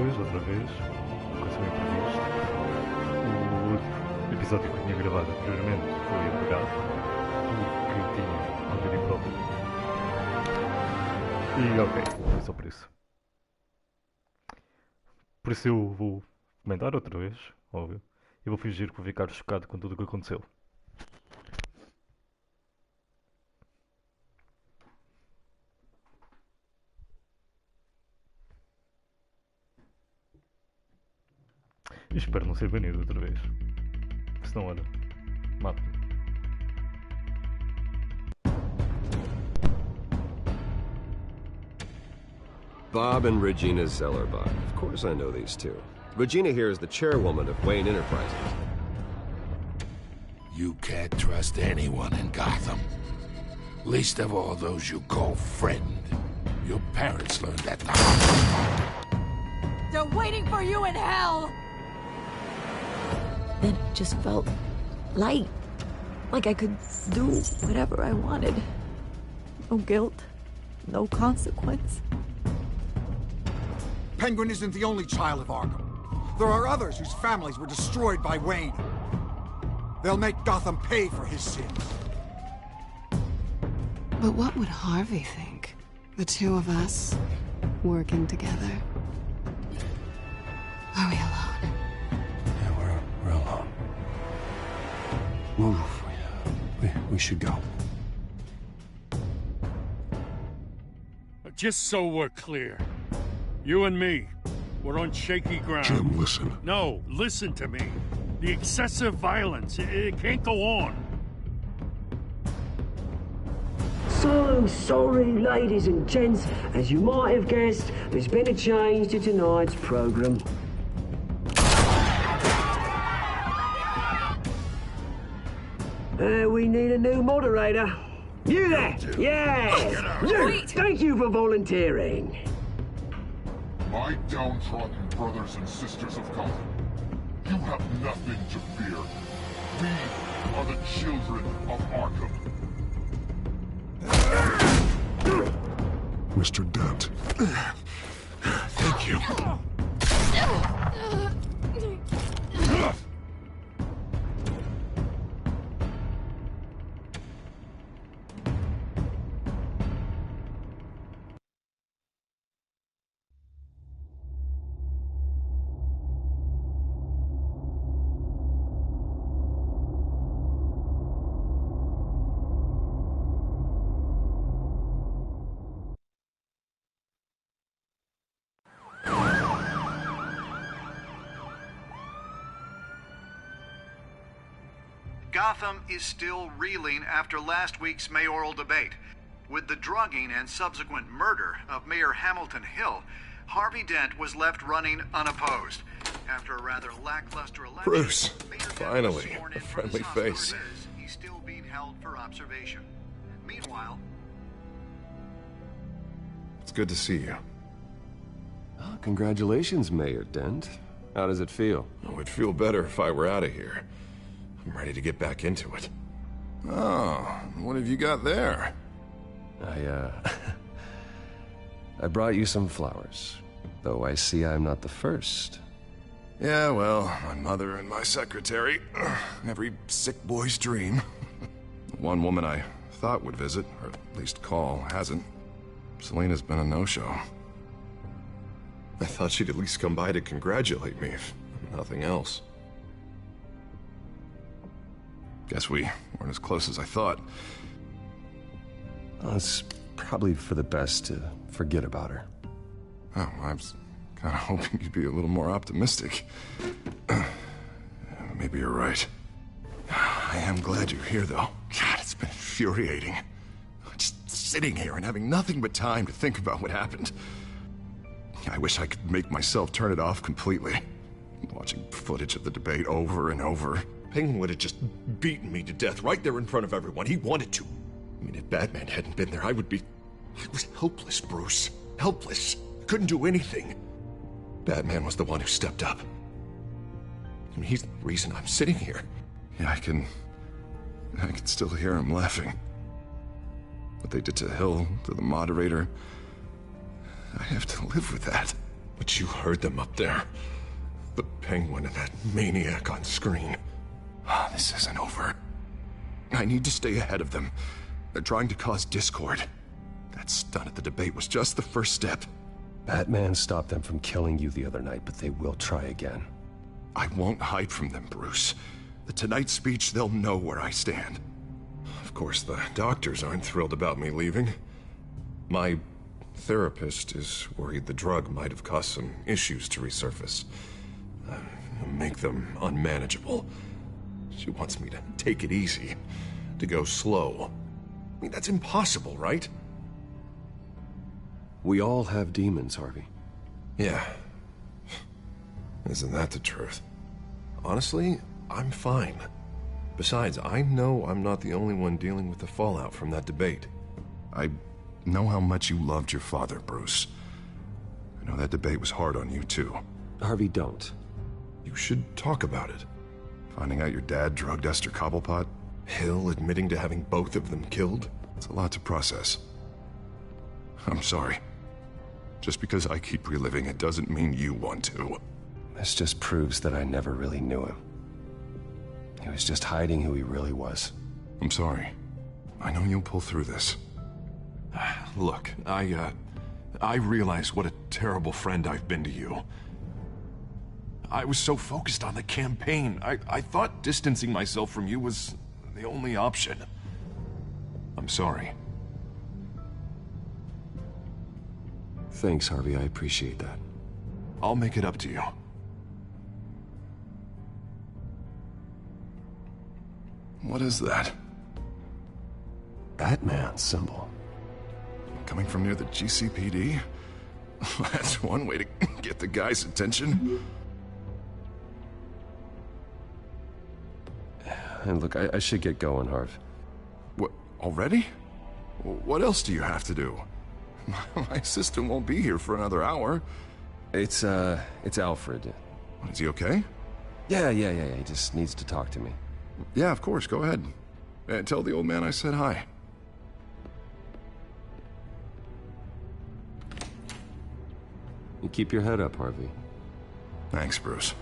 depois, outra vez, aconteceu um imprevisto. O episódio que tinha gravado anteriormente foi apagado, porque tinha algo próprio. E ok, foi só por isso. Por isso eu vou comentar outra vez, óbvio. E vou fingir que vou ficar chocado com tudo o que aconteceu. E espero não ser banido outra vez. Senão, olha, mato-me. Bob and Regina Zellerbach. Of course I know these two. Regina here is the chairwoman of Wayne Enterprises. You can't trust anyone in Gotham. Least of all those you call friend. Your parents learned that the hard way. They're waiting for you in hell! Then it just felt light. Like I could do whatever I wanted. No guilt, no consequence. Penguin isn't the only child of Arkham. There are others whose families were destroyed by Wayne. They'll make Gotham pay for his sins. But what would Harvey think? The two of us, working together. Are we alone? Yeah, we're alone. Move. We should go. Just so we're clear. You and me, we're on shaky ground. Jim, listen. No, listen to me. The excessive violence, it can't go on. So sorry, ladies and gents. As you might have guessed, there's been a change to tonight's program. We need a new moderator. You there? Yeah! You! Thank you for volunteering. My downtrodden brothers and sisters of Gotham, you have nothing to fear. We are the children of Arkham. Mr. Dent. Thank you. Gotham is still reeling after last week's mayoral debate. With the drugging and subsequent murder of Mayor Hamilton Hill, Harvey Dent was left running unopposed. After a rather lackluster election, Bruce, Mayor Dent was finally, sworn a in for friendly Los Angeles. face. He's still being held for observation. Meanwhile, It's good to see you. Oh, congratulations, Mayor Dent. How does it feel? Oh, it'd feel better if I were out of here. I'm ready to get back into it. Oh, what have you got there? I brought you some flowers. Though I see I'm not the first. Yeah, well, my mother and my secretary. Every sick boy's dream. One woman I thought would visit, or at least call, hasn't. Selena's been a no-show. I thought she'd at least come by to congratulate me, if nothing else. Guess we weren't as close as I thought. Well, it's probably for the best to forget about her. Oh, I was kind of hoping you'd be a little more optimistic. Maybe you're right. I am glad you're here, though. God, it's been infuriating. Just sitting here and having nothing but time to think about what happened. I wish I could make myself turn it off completely. Watching footage of the debate over and over. Penguin would have just beaten me to death right there in front of everyone. He wanted to. I mean, if Batman hadn't been there, I was helpless, Bruce. Helpless. Couldn't do anything. Batman was the one who stepped up. I mean, he's the reason I'm sitting here. Yeah, I can still hear him laughing. What they did to Hill, to the moderator, I have to live with that. But you heard them up there. The Penguin and that maniac on screen. This isn't over. I need to stay ahead of them. They're trying to cause discord. That stunt at the debate was just the first step. Batman stopped them from killing you the other night, but they will try again. I won't hide from them, Bruce. The Tonight speech, they'll know where I stand. Of course, the doctors aren't thrilled about me leaving. My therapist is worried the drug might have caused some issues to resurface. Make them unmanageable. She wants me to take it easy, to go slow. I mean, that's impossible, right? We all have demons, Harvey. Yeah. Isn't that the truth? Honestly, I'm fine. Besides, I know I'm not the only one dealing with the fallout from that debate. I know how much you loved your father, Bruce. I know that debate was hard on you, too. Harvey, don't. You should talk about it. Finding out your dad drugged Esther Cobblepot, Hill admitting to having both of them killed. It's a lot to process. I'm sorry. Just because I keep reliving it doesn't mean you want to. This just proves that I never really knew him. He was just hiding who he really was. I'm sorry. I know you'll pull through this. Look, I realize what a terrible friend I've been to you. I was so focused on the campaign. I thought distancing myself from you was the only option. I'm sorry. Thanks, Harvey. I appreciate that. I'll make it up to you. What is that? Batman symbol. Coming from near the GCPD? That's one way to get the guy's attention. And look, I should get going, Harv. What, already? What else do you have to do? My assistant won't be here for another hour. It's Alfred. Is he okay? Yeah. He just needs to talk to me. Yeah, of course. Go ahead. Tell the old man I said hi. You keep your head up, Harvey. Thanks, Bruce.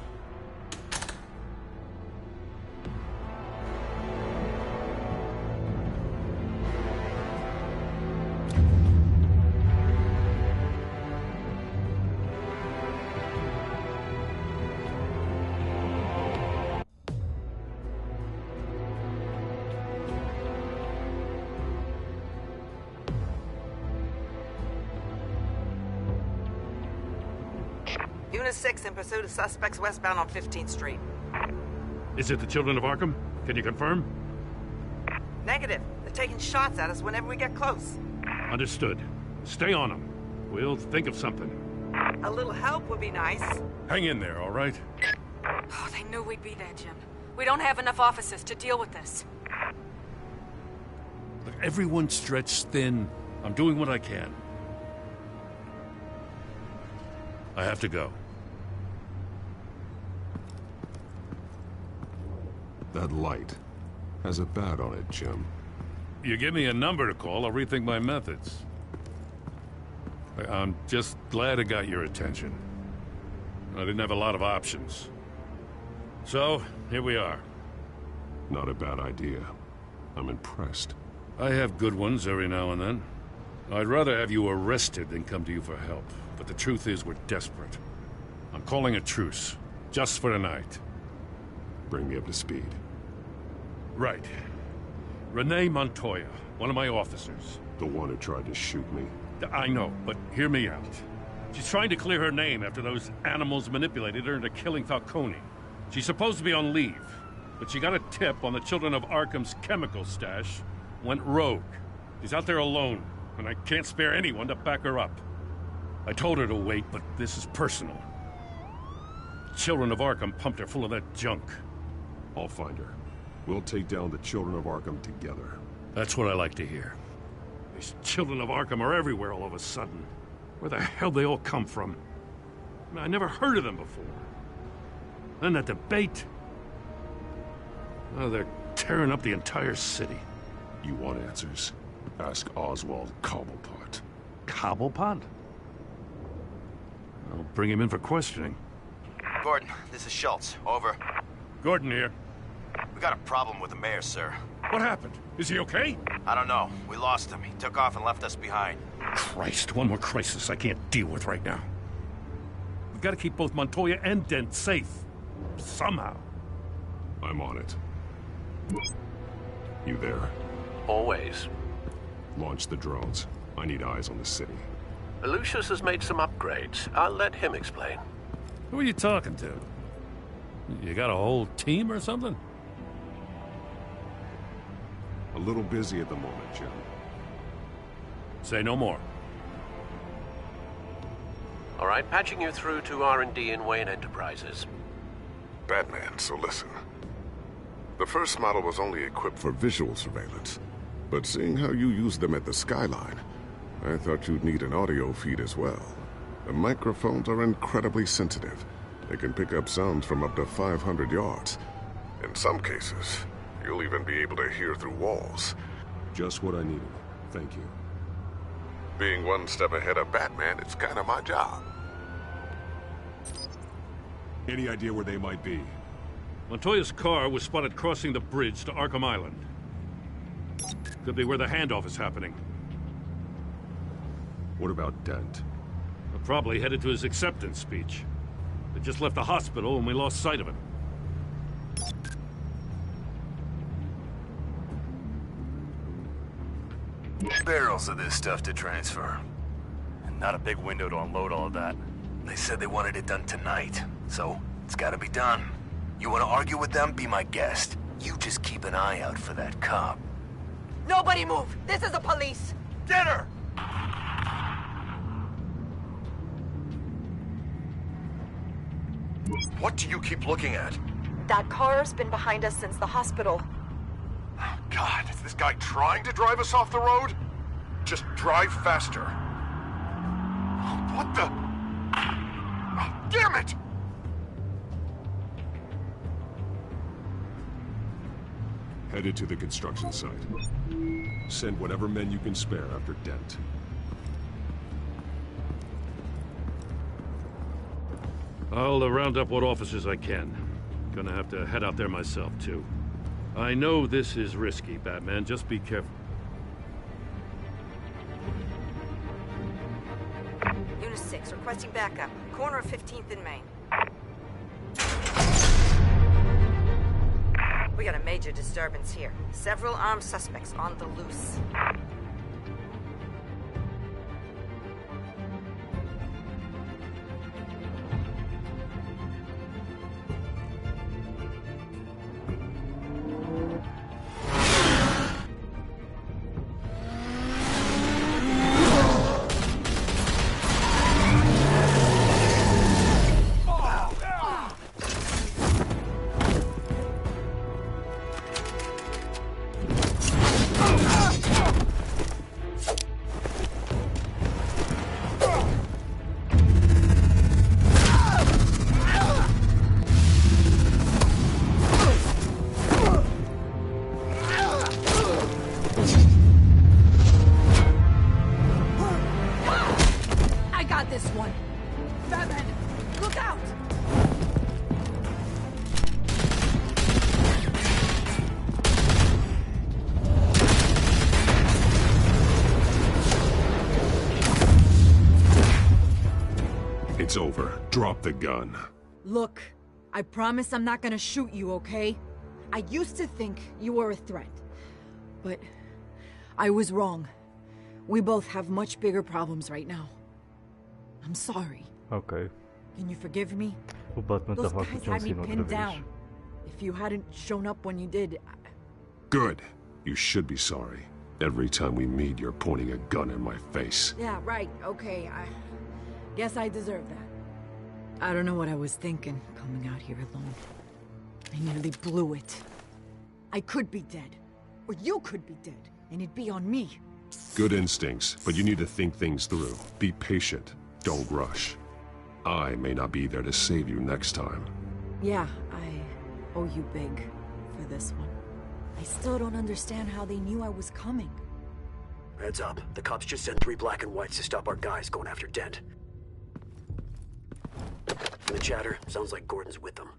Unit 6 in pursuit of suspects westbound on 15th Street. Is it the Children of Arkham? Can you confirm? Negative. They're taking shots at us whenever we get close. Understood. Stay on them. We'll think of something. A little help would be nice. Hang in there, all right? Oh, they knew we'd be there, Jim. We don't have enough officers to deal with this. Look, everyone's stretched thin. I'm doing what I can. I have to go. That light has a bat on it, Jim. You give me a number to call, I'll rethink my methods. I'm just glad I got your attention. I didn't have a lot of options. So, here we are. Not a bad idea. I'm impressed. I have good ones every now and then. I'd rather have you arrested than come to you for help. But the truth is, we're desperate. I'm calling a truce, just for tonight. Bring me up to speed. Right. Renee Montoya, one of my officers. The one who tried to shoot me? I know, but hear me out. She's trying to clear her name after those animals manipulated her into killing Falcone. She's supposed to be on leave, but she got a tip on the Children of Arkham's chemical stash, went rogue. She's out there alone, and I can't spare anyone to back her up. I told her to wait, but this is personal. Children of Arkham pumped her full of that junk. I'll find her. We'll take down the Children of Arkham together. That's what I like to hear. These Children of Arkham are everywhere all of a sudden. Where the hell they all come from? I never heard of them before. Then that debate. Oh, they're tearing up the entire city. You want answers? Ask Oswald Cobblepot. Cobblepot? I'll bring him in for questioning. Gordon, this is Schultz. Over. Gordon here. We got a problem with the mayor, sir. What happened? Is he okay? I don't know. We lost him. He took off and left us behind. Christ, one more crisis I can't deal with right now. We've got to keep both Montoya and Dent safe. Somehow. I'm on it. You there? Always. Launch the drones. I need eyes on the city. Lucius has made some upgrades. I'll let him explain. Who are you talking to? You got a whole team or something? A little busy at the moment, Jim. Say no more. All right, patching you through to R&D in Wayne Enterprises. Batman, so listen. The first model was only equipped for visual surveillance, but seeing how you use them at the Skyline, I thought you'd need an audio feed as well. The microphones are incredibly sensitive. They can pick up sounds from up to 500 yards. In some cases, you'll even be able to hear through walls. Just what I needed. Thank you. Being one step ahead of Batman, it's kind of my job. Any idea where they might be? Montoya's car was spotted crossing the bridge to Arkham Island. Could be where the handoff is happening. What about Dent? Probably headed to his acceptance speech. They just left the hospital and we lost sight of him. Barrels of this stuff to transfer. And not a big window to unload all of that. They said they wanted it done tonight, so it's gotta be done. You wanna argue with them? Be my guest. You just keep an eye out for that cop. Nobody move! This is the police! Get her! What do you keep looking at? That car's been behind us since the hospital. God, is this guy trying to drive us off the road? Just drive faster. What the? Oh, damn it! Headed to the construction site. Send whatever men you can spare after Dent. I'll round up what officers I can. Gonna have to head out there myself, too. I know this is risky, Batman. Just be careful. Unit 6, requesting backup. Corner of 15th and Main. We got a major disturbance here. Several armed suspects on the loose. It's over. Drop the gun. Look, I promise I'm not gonna shoot you, okay? I used to think you were a threat. But I was wrong. We both have much bigger problems right now. I'm sorry. Ok. Can you forgive me? O Batman Those estava com o guys John had me Cena outra pinned vez. down. If you hadn't shown up when you did, Good. You should be sorry. Every time we meet, you're pointing a gun in my face. yeah, right, okay. I guess I deserve that. I don't know what I was thinking, coming out here alone. I nearly blew it. I could be dead. Or you could be dead, and it'd be on me. Good instincts, but you need to think things through. Be patient. Don't rush. I may not be there to save you next time. Yeah, I owe you big for this one. I still don't understand how they knew I was coming. Heads up. The cops just sent 3 black and whites to stop our guys going after Dent. The chatter sounds like Gordon's with them.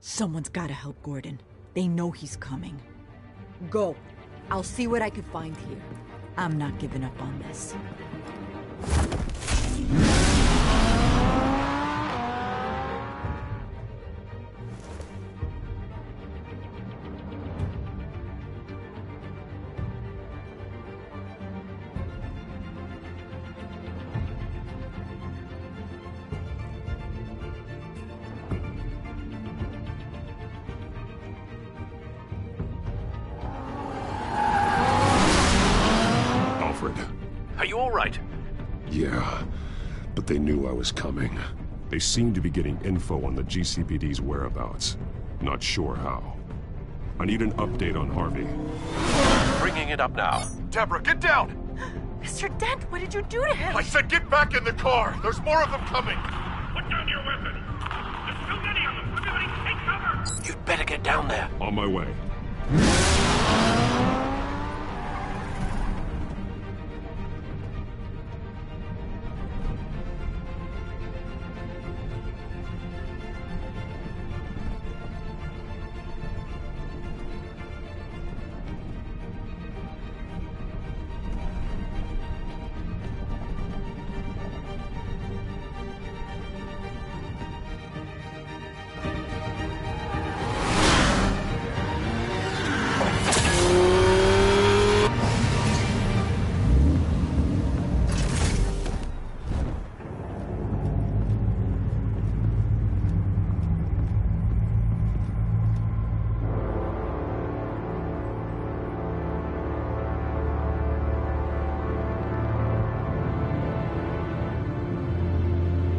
Someone's gotta help Gordon. They know he's coming. Go. I'll see what I can find here. I'm not giving up on this. Are you all right? Yeah, but they knew I was coming. They seemed to be getting info on the GCPD's whereabouts. Not sure how. I need an update on Harvey. Bringing it up now. Deborah, get down! Mr. Dent, what did you do to him? I said get back in the car! There's more of them coming! Put down your weapon! There's too many of them! Everybody take cover! You'd better get down there. On my way.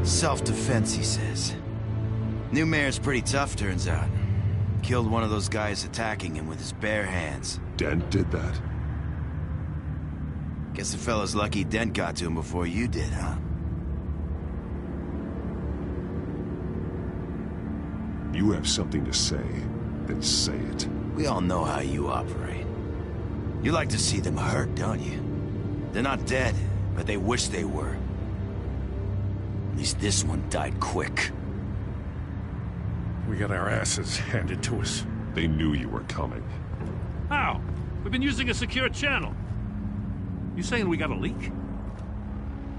Self-defense, he says. New mayor's pretty tough, turns out. Killed one of those guys attacking him with his bare hands. Dent did that? Guess the fella's lucky Dent got to him before you did, huh? You have something to say, then say it. We all know how you operate. You like to see them hurt, don't you? They're not dead, but they wish they were. At least this one died quick. We got our asses handed to us. They knew you were coming. How? We've been using a secure channel. You saying we got a leak?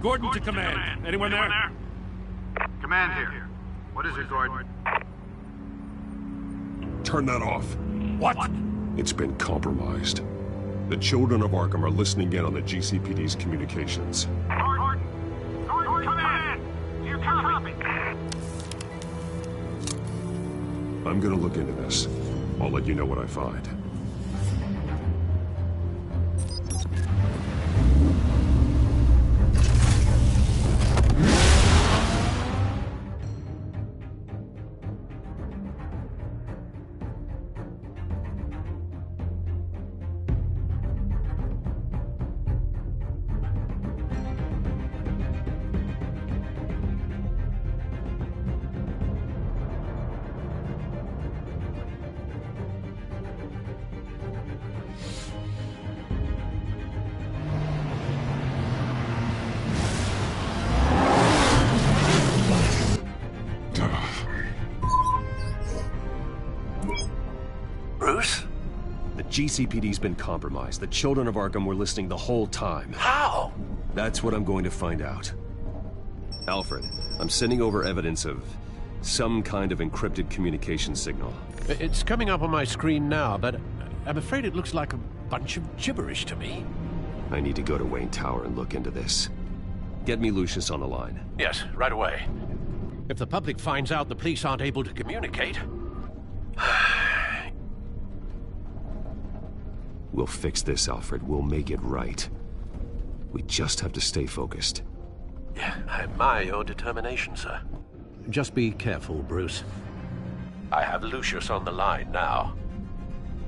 Gordon to command. Anyone there? Command here. What is it, Gordon? Turn that off. What? It's been compromised. The children of Arkham are listening in on the GCPD's communications. Gordon, command! You copy? I'm gonna look into this. I'll let you know what I find. Bruce? The GCPD's been compromised. The children of Arkham were listening the whole time. How? That's what I'm going to find out. Alfred, I'm sending over evidence of some kind of encrypted communication signal. It's coming up on my screen now, but I'm afraid it looks like a bunch of gibberish to me. I need to go to Wayne Tower and look into this. Get me Lucius on the line. Yes, right away. If the public finds out the police aren't able to communicate... We'll fix this, Alfred. We'll make it right. We just have to stay focused. Yeah, I admire your determination, sir. Just be careful, Bruce. I have Lucius on the line now.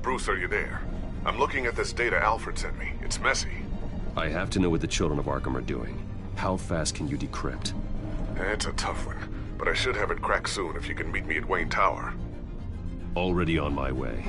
Bruce, are you there? I'm looking at this data Alfred sent me. It's messy. I have to know what the children of Arkham are doing. How fast can you decrypt? It's a tough one, but I should have it cracked soon if you can meet me at Wayne Tower. Already on my way.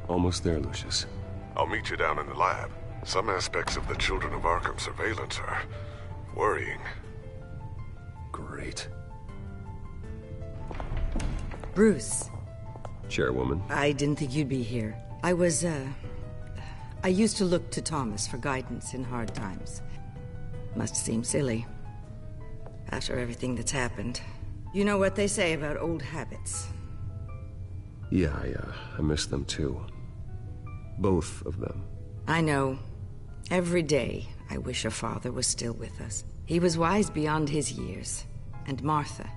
Almost there, Lucius. I'll meet you down in the lab. Some aspects of the Children of Arkham surveillance are worrying. Great. Bruce. Chairwoman. I didn't think you'd be here. I used to look to Thomas for guidance in hard times. Must seem silly. After everything that's happened. You know what they say about old habits. Yeah, I miss them too. Both of them. I know. Every day, I wish our father was still with us. He was wise beyond his years. And Martha,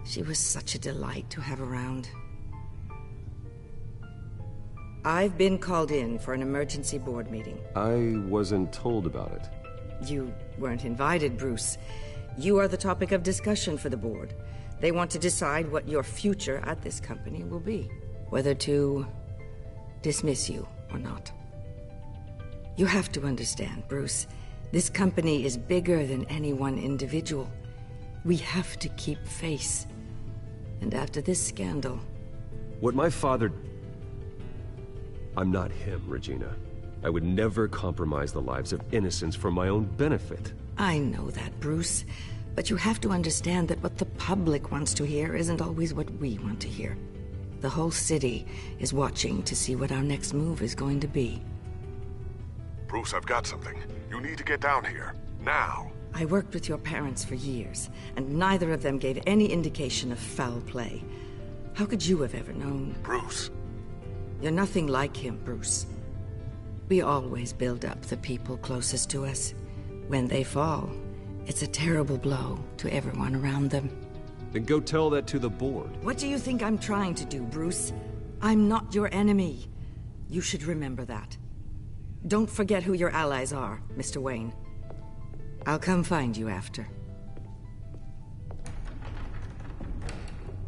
she was such a delight to have around. I've been called in for an emergency board meeting. I wasn't told about it. You weren't invited, Bruce. You are the topic of discussion for the board. They want to decide what your future at this company will be. Whether to dismiss you or not. You have to understand, Bruce. This company is bigger than any one individual. We have to keep face. And after this scandal... What my father... I'm not him, Regina. I would never compromise the lives of innocents for my own benefit. I know that, Bruce. But you have to understand that what the public wants to hear isn't always what we want to hear. The whole city is watching to see what our next move is going to be. Bruce, I've got something. You need to get down here. Now. I worked with your parents for years, and neither of them gave any indication of foul play. How could you have ever known? Bruce. You're nothing like him, Bruce. We always build up the people closest to us. When they fall, it's a terrible blow to everyone around them. Then go tell that to the board. What do you think I'm trying to do, Bruce? I'm not your enemy. You should remember that. Don't forget who your allies are, Mr. Wayne. I'll come find you after.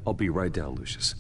I'll be right down, Lucius.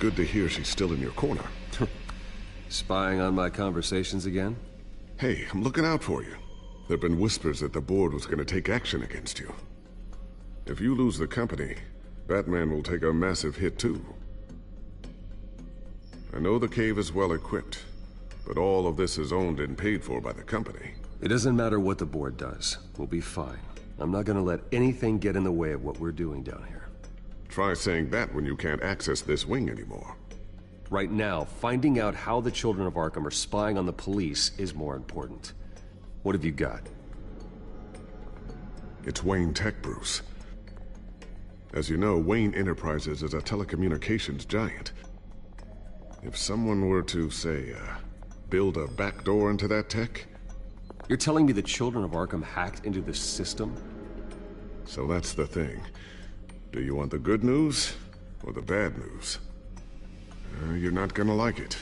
Good to hear she's still in your corner. Spying on my conversations again? Hey, I'm looking out for you. There've been whispers that the board was going to take action against you. If you lose the company, Batman will take a massive hit too. I know the cave is well equipped, but all of this is owned and paid for by the company. It doesn't matter what the board does. We'll be fine. I'm not going to let anything get in the way of what we're doing down here. Try saying that when you can't access this wing anymore. Right now, finding out how the Children of Arkham are spying on the police is more important. What have you got? It's Wayne Tech, Bruce. As you know, Wayne Enterprises is a telecommunications giant. If someone were to, say, build a backdoor into that tech... You're telling me the Children of Arkham hacked into the system? So that's the thing. Do you want the good news or the bad news? You're not gonna like it.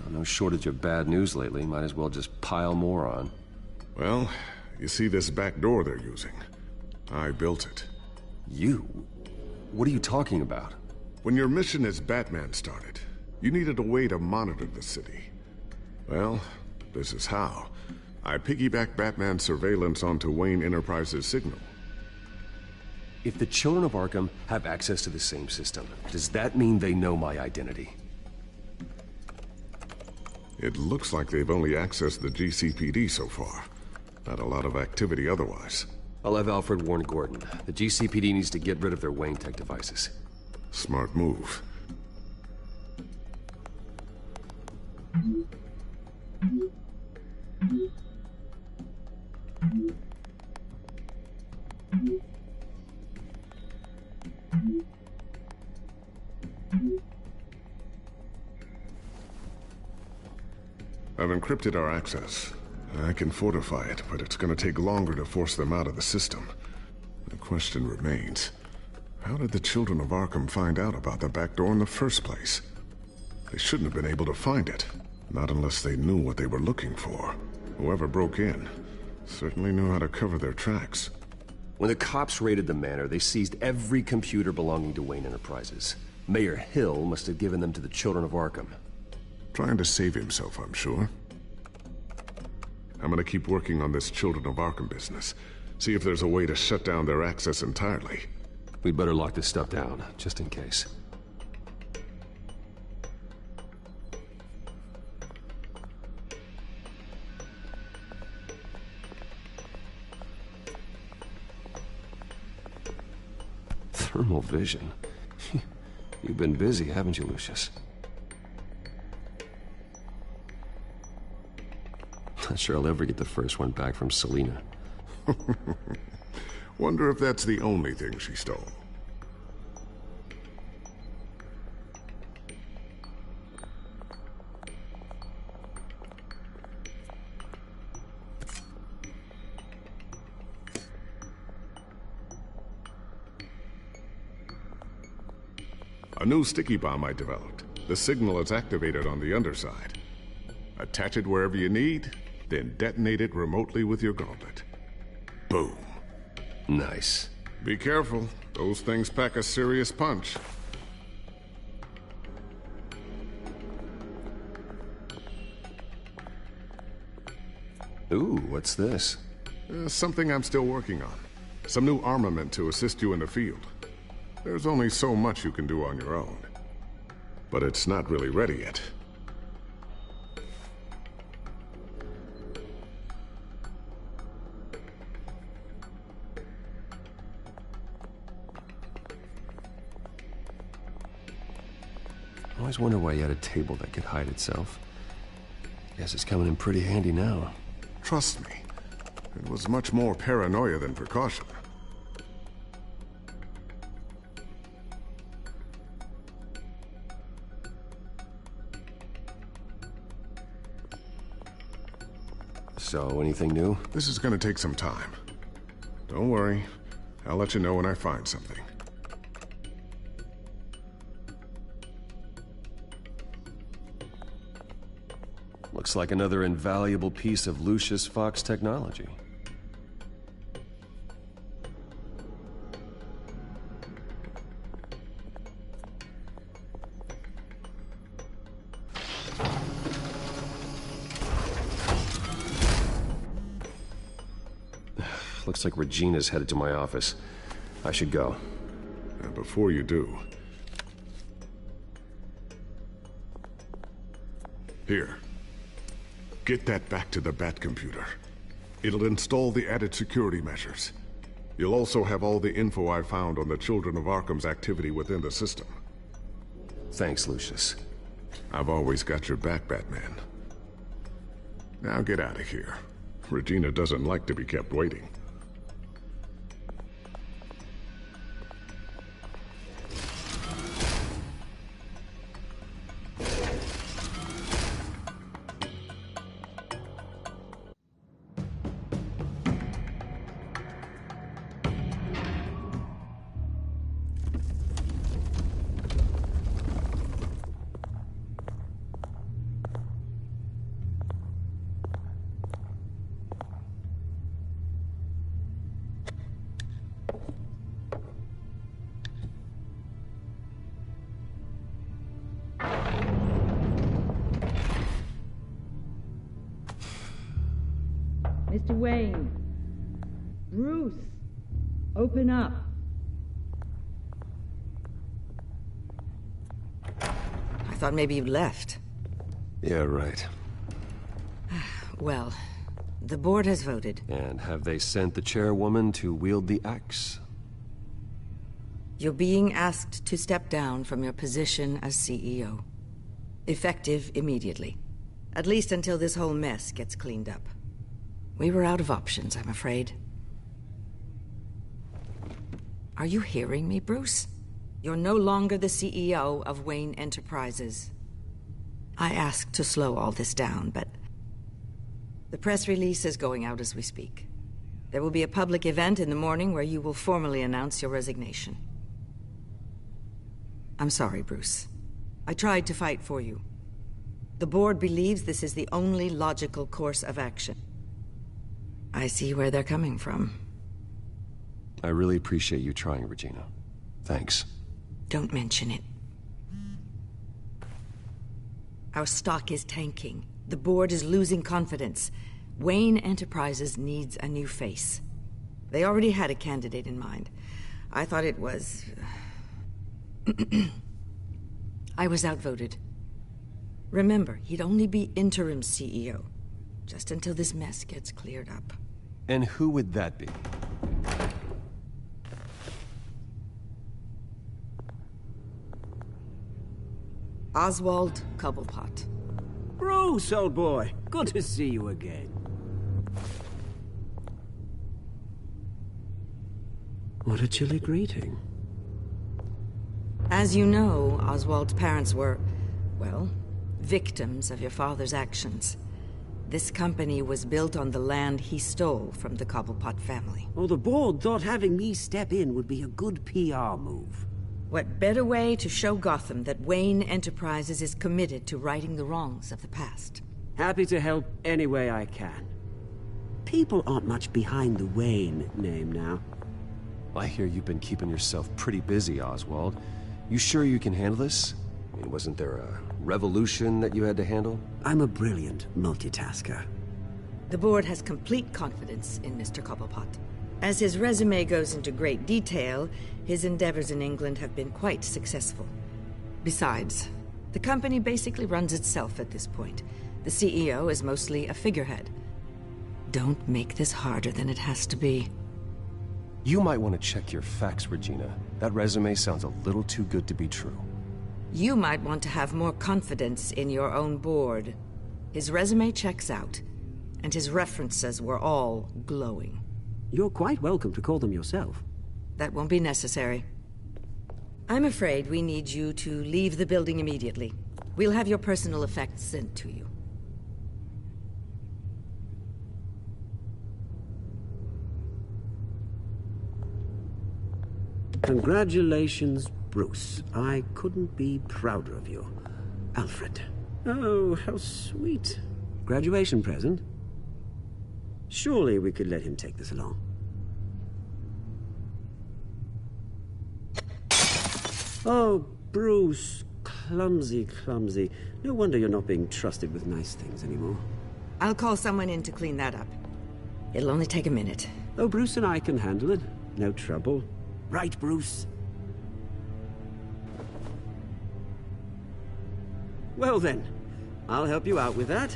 No shortage of bad news lately. Might as well just pile more on. Well, you see this back door they're using? I built it. You? What are you talking about? When your mission as Batman started, you needed a way to monitor the city. Well, this is how. I piggybacked Batman's surveillance onto Wayne Enterprises' signal. If the Children of Arkham have access to the same system, does that mean they know my identity? It looks like they've only accessed the GCPD so far. Not a lot of activity otherwise. I'll have Alfred warn Gordon. The GCPD needs to get rid of their Wayne Tech devices. Smart move. I've encrypted our access. I can fortify it, but it's gonna take longer to force them out of the system. The question remains, how did the children of Arkham find out about the back door in the first place? They shouldn't have been able to find it, not unless they knew what they were looking for. Whoever broke in certainly knew how to cover their tracks. When the cops raided the manor, they seized every computer belonging to Wayne Enterprises. Mayor Hill must have given them to the children of Arkham. Trying to save himself, I'm sure. I'm gonna keep working on this Children of Arkham business. See if there's a way to shut down their access entirely. We'd better lock this stuff down, just in case. Thermal vision? You've been busy, haven't you, Lucius? Not sure I'll ever get the first one back from Selina. Wonder if that's the only thing she stole. A new sticky bomb I developed. The signal is activated on the underside. Attach it wherever you need, then detonate it remotely with your gauntlet. Boom. Nice. Be careful. Those things pack a serious punch. Ooh, what's this? Something I'm still working on. Some new armament to assist you in the field. There's only so much you can do on your own. But it's not really ready yet. I always wonder why you had a table that could hide itself. Guess it's coming in pretty handy now. Trust me, it was much more paranoia than precaution. So, anything new? This is gonna take some time. Don't worry, I'll let you know when I find something. Looks like another invaluable piece of Lucius Fox technology. Looks like Regina's headed to my office. I should go. And before you do... Here. Get that back to the Bat computer. It'll install the added security measures. You'll also have all the info I found on the Children of Arkham's activity within the system. Thanks, Lucius. I've always got your back, Batman. Now get out of here. Regina doesn't like to be kept waiting. Mr. Wayne. Bruce. Open up. I thought maybe you'd left. Yeah, right. Well, The board has voted. And have they sent the chairwoman to wield the axe? You're being asked to step down from your position as CEO. Effective immediately. At least until this whole mess gets cleaned up. We were out of options, I'm afraid. Are you hearing me, Bruce? You're no longer the CEO of Wayne Enterprises. I asked to slow all this down, but the press release is going out as we speak. There will be a public event in the morning where you will formally announce your resignation. I'm sorry, Bruce. I tried to fight for you. The board believes this is the only logical course of action. I see where they're coming from. I really appreciate you trying, Regina. Thanks. Don't mention it. Our stock is tanking. The board is losing confidence. Wayne Enterprises needs a new face. They already had a candidate in mind. I thought it was... I was outvoted. Remember, he'd only be interim CEO, just until this mess gets cleared up. And who would that be? Oswald Cobblepot. Bruce, old boy. Good to see you again. What a chilly greeting. As you know, Oswald's parents were, well, victims of your father's actions. This company was built on the land he stole from the Cobblepot family. Well, the board thought having me step in would be a good PR move. What better way to show Gotham that Wayne Enterprises is committed to righting the wrongs of the past? Happy to help any way I can. People aren't much behind the Wayne name now. I hear you've been keeping yourself pretty busy, Oswald. You sure you can handle this? I mean, wasn't there a revolution that you had to handle? I'm a brilliant multitasker. The board has complete confidence in Mr. Cobblepot. As his resume goes into great detail, his endeavors in England have been quite successful. Besides, the company basically runs itself at this point. The CEO is mostly a figurehead. Don't make this harder than it has to be. You might want to check your facts, Regina. That resume sounds a little too good to be true. You might want to have more confidence in your own board. His resume checks out, and his references were all glowing. You're quite welcome to call them yourself. That won't be necessary. I'm afraid we need you to leave the building immediately. We'll have your personal effects sent to you. Congratulations, Bruce. I couldn't be prouder of you. Alfred. Oh, how sweet. Graduation present? Surely we could let him take this along. Oh, Bruce. Clumsy, clumsy. No wonder you're not being trusted with nice things anymore. I'll call someone in to clean that up. It'll only take a minute. Oh, Bruce and I can handle it. No trouble. Right, Bruce? Well then, I'll help you out with that.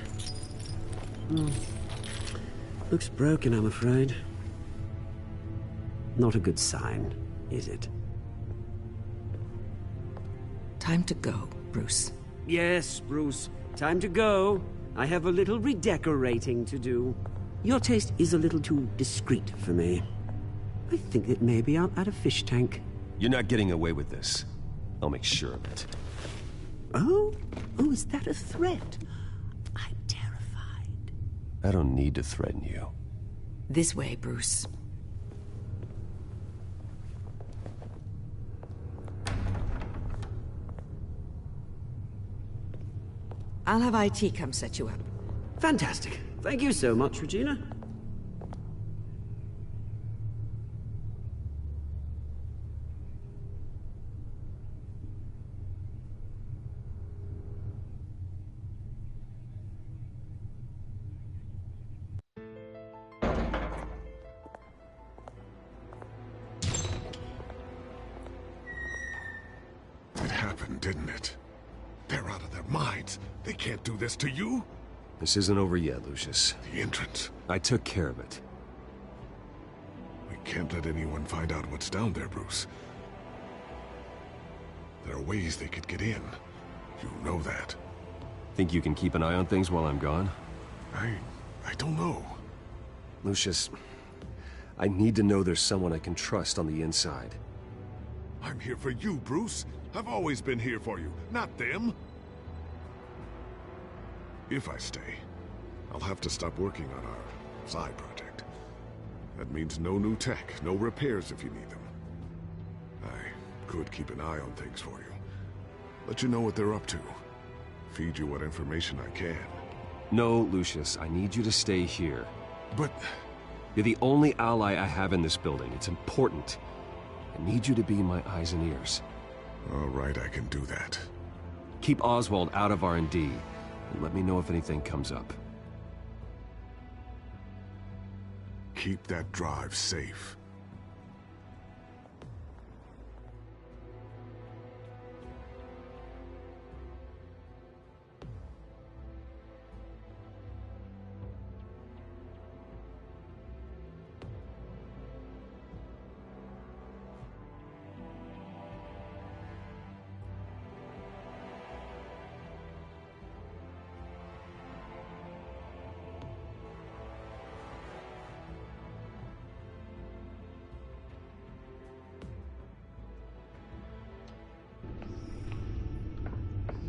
Looks broken, I'm afraid. Not a good sign, is it? Time to go, Bruce. Yes, Bruce. Time to go. I have a little redecorating to do. Your taste is a little too discreet for me. I think that maybe I'll add a fish tank. You're not getting away with this. I'll make sure of it. Oh? Oh, is that a threat? I'm terrified. I don't need to threaten you. This way, Bruce. I'll have IT come set you up. Fantastic. Thank you so much, Regina. It happened, didn't it? They're out of their minds. They can't do this to you. This isn't over yet, Lucius. The entrance. I took care of it. We can't let anyone find out what's down there, Bruce. There are ways they could get in. You know that. Think you can keep an eye on things while I'm gone? I don't know. Lucius, I need to know there's someone I can trust on the inside. I'm here for you, Bruce. I've always been here for you, not them. If I stay, I'll have to stop working on our side project. That means no new tech, no repairs if you need them. I could keep an eye on things for you. Let you know what they're up to. Feed you what information I can. No, Lucius, I need you to stay here. But... You're the only ally I have in this building. It's important. I need you to be my eyes and ears. All right, I can do that. Keep Oswald out of R&D, and let me know if anything comes up. Keep that drive safe.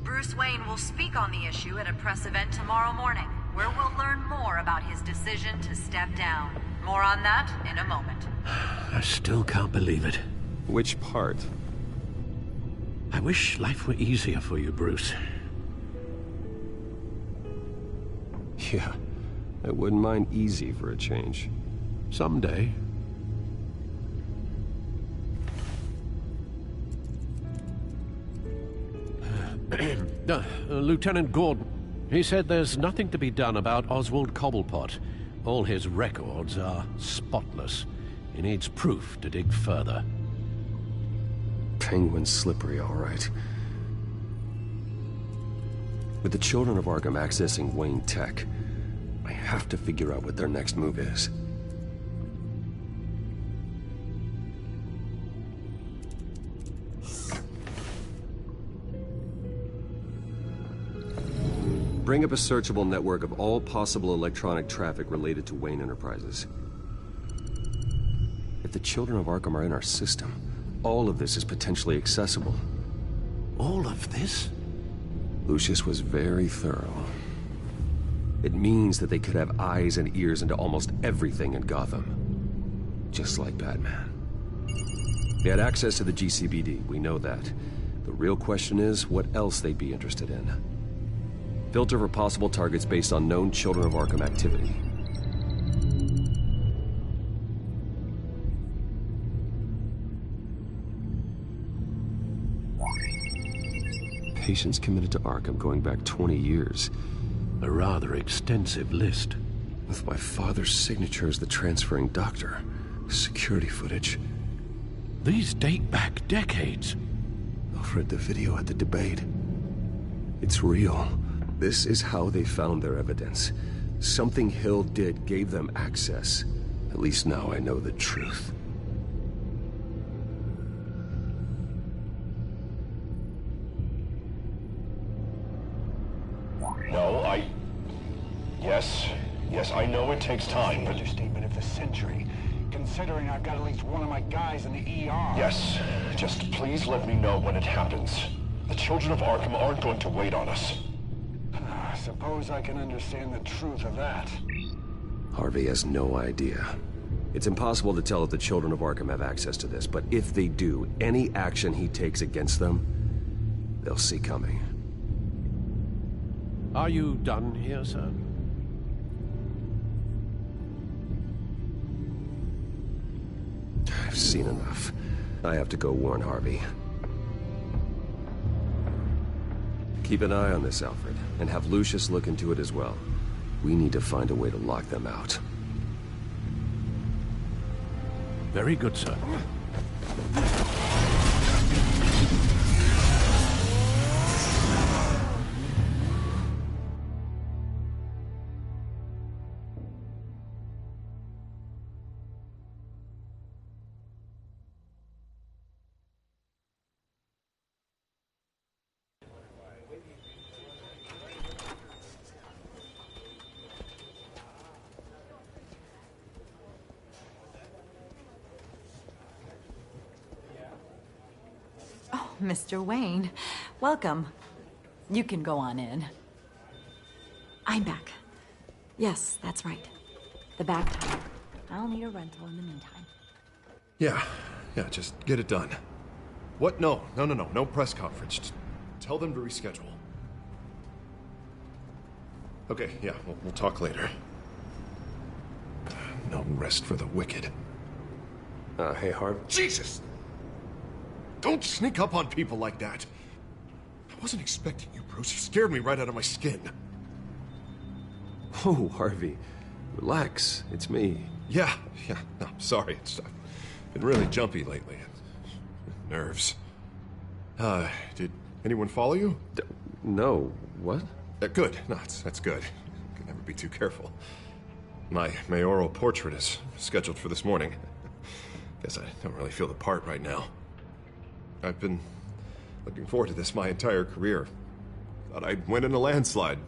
Bruce Wayne will speak on the issue at a press event tomorrow morning, where we'll learn more about his decision to step down. More on that in a moment. I still can't believe it. Which part? I wish life were easier for you, Bruce. Yeah, I wouldn't mind easy for a change. Someday. Lieutenant Gordon, he said there's nothing to be done about Oswald Cobblepot. All his records are spotless. He needs proof to dig further. Penguin's slippery, all right. With the children of Arkham accessing Wayne Tech, I have to figure out what their next move is. Bring up a searchable network of all possible electronic traffic related to Wayne Enterprises. If the children of Arkham are in our system, all of this is potentially accessible. All of this? Lucius was very thorough. It means that they could have eyes and ears into almost everything in Gotham. Just like Batman. They had access to the GCPD, we know that. The real question is, what else they'd be interested in. Filter for possible targets based on known Children of Arkham activity. Patients committed to Arkham going back 20 years. A rather extensive list. With my father's signature as the transferring doctor. Security footage. These date back decades. I've read the video at the debate. It's real. This is how they found their evidence. Something Hill did gave them access. At least now I know the truth. No, Yes, I know it takes time, but... Understatement of the century, considering I've got at least one of my guys in the ER. Yes, just please let me know when it happens. The children of Arkham aren't going to wait on us. I suppose I can understand the truth of that. Harvey has no idea. It's impossible to tell if the children of Arkham have access to this, but if they do, any action he takes against them, they'll see coming. Are you done here, sir? I've seen enough. I have to go warn Harvey. Keep an eye on this, Alfred, and have Lucius look into it as well. We need to find a way to lock them out. Very good, sir. Mr. Wayne, welcome. You can go on in. I'm back. Yes, that's right. The back tire. I'll need a rental in the meantime. Yeah, just get it done. What? No press conference. Just tell them to reschedule. Okay, yeah, we'll talk later. No rest for the wicked. Hey, Harv. Jesus! Don't sneak up on people like that. I wasn't expecting you, Bruce. You scared me right out of my skin. Oh, Harvey. Relax. It's me. Yeah. No, sorry. I've been really jumpy lately. Nerves. Did anyone follow you? No. What? Good. No, that's good. Can never be too careful. My mayoral portrait is scheduled for this morning. Guess I don't really feel the part right now. I've been looking forward to this my entire career. Thought I'd win in a landslide,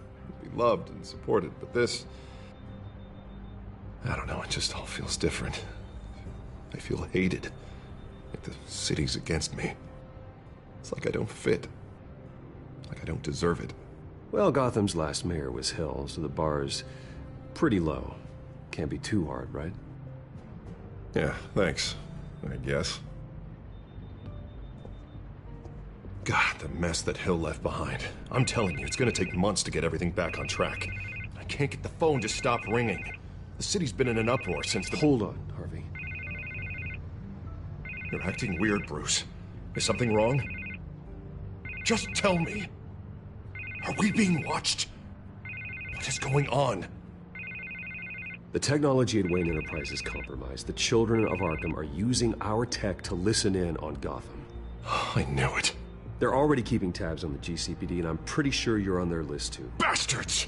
be loved and supported, but this... I don't know, it just all feels different. I feel hated. Like the city's against me. It's like I don't fit. Like I don't deserve it. Well, Gotham's last mayor was Hill, so the bar's pretty low. Can't be too hard, right? Yeah, thanks. I guess. God, the mess that Hill left behind. I'm telling you, it's gonna take months to get everything back on track. I can't get the phone to stop ringing. The city's been in an uproar since the... Hold on, Harvey. You're acting weird, Bruce. Is something wrong? Just tell me. Are we being watched? What is going on? The technology at Wayne Enterprise is compromised. The children of Arkham are using our tech to listen in on Gotham. I knew it. They're already keeping tabs on the GCPD, and I'm pretty sure you're on their list too. Bastards!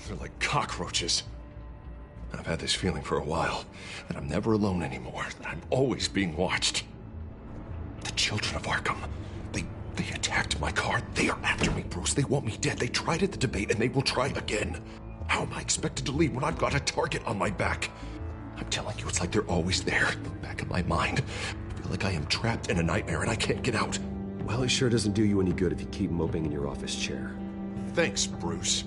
They're like cockroaches. I've had this feeling for a while, that I'm never alone anymore, that I'm always being watched. The children of Arkham, they attacked my car. They are after me, Bruce. They want me dead. They tried at the debate, and they will try again. How am I expected to leave when I've got a target on my back? I'm telling you, it's like they're always there, in the back of my mind. I feel like I am trapped in a nightmare and I can't get out. Well, it sure doesn't do you any good if you keep moping in your office chair. Thanks, Bruce.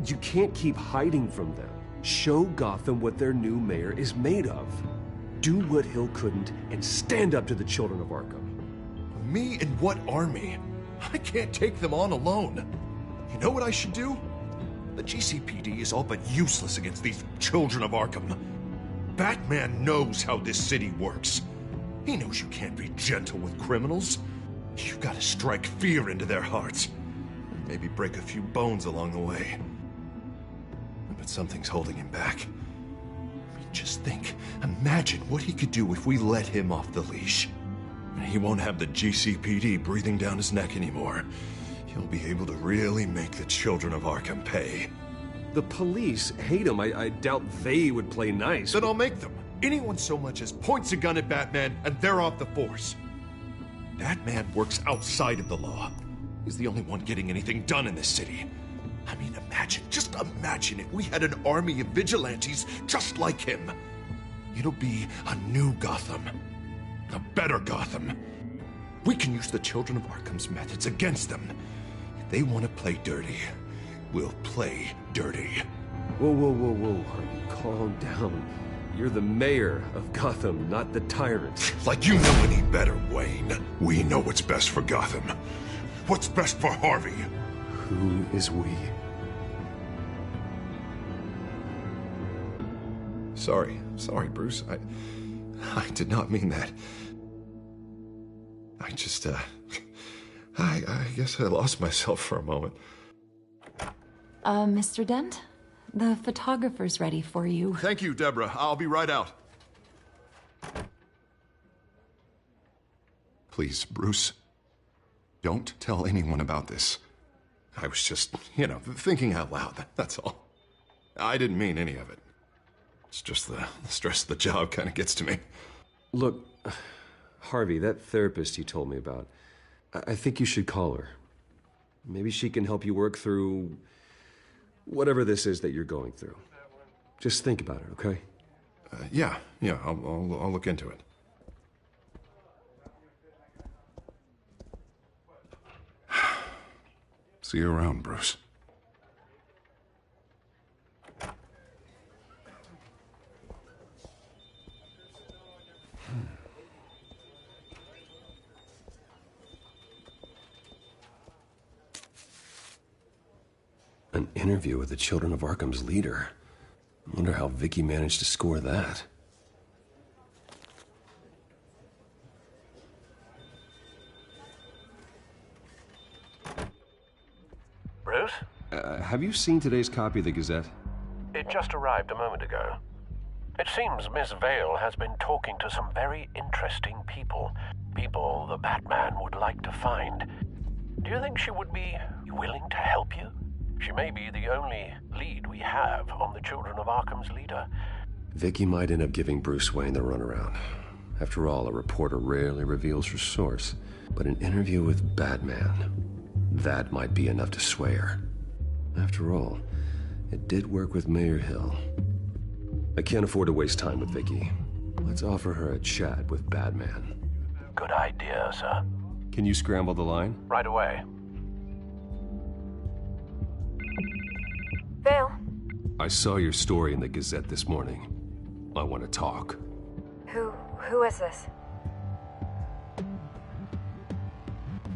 You can't keep hiding from them. Show Gotham what their new mayor is made of. Do what Hill couldn't and stand up to the children of Arkham. Me and what army? I can't take them on alone. You know what I should do? The GCPD is all but useless against these children of Arkham. Batman knows how this city works. He knows you can't be gentle with criminals. You've got to strike fear into their hearts. And maybe break a few bones along the way. But something's holding him back. I mean, just think. Imagine what he could do if we let him off the leash. He won't have the GCPD breathing down his neck anymore. He'll be able to really make the children of Arkham pay. The police hate him. I doubt they would play nice. Then I'll make them. Anyone so much as points a gun at Batman, and they're off the force. Batman works outside of the law. He's the only one getting anything done in this city. I mean, just imagine if we had an army of vigilantes just like him. It'll be a new Gotham. A better Gotham. We can use the children of Arkham's methods against them. If they want to play dirty, we'll play dirty. Whoa, Harvey, calm down. You're the mayor of Gotham, not the tyrant. Like you know any better, Wayne. We know what's best for Gotham. What's best for Harvey? Who is we? Sorry, Bruce. I did not mean that. I just, I guess I lost myself for a moment. Mr. Dent? The photographer's ready for you. Thank you, Deborah. I'll be right out. Please, Bruce, don't tell anyone about this. I was just, thinking out loud, that's all. I didn't mean any of it. It's just the stress of the job kind of gets to me. Look, Harvey, that therapist you told me about, I think you should call her. Maybe she can help you work through whatever this is that you're going through. Just think about it, okay? Yeah, I'll look into it. See you around, Bruce. An interview with the Children of Arkham's leader. I wonder how Vicky managed to score that. Bruce? Have you seen today's copy of the Gazette? It just arrived a moment ago. It seems Miss Vale has been talking to some very interesting people. People the Batman would like to find. Do you think she would be willing to help you? She may be the only lead we have on the Children of Arkham's leader. Vicky might end up giving Bruce Wayne the runaround. After all, a reporter rarely reveals her source. But an interview with Batman, that might be enough to sway her. After all, it did work with Mayor Hill. I can't afford to waste time with Vicky. Let's offer her a chat with Batman. Good idea, sir. Can you scramble the line? Right away. Vale? I saw your story in the Gazette this morning. I want to talk. Who is this?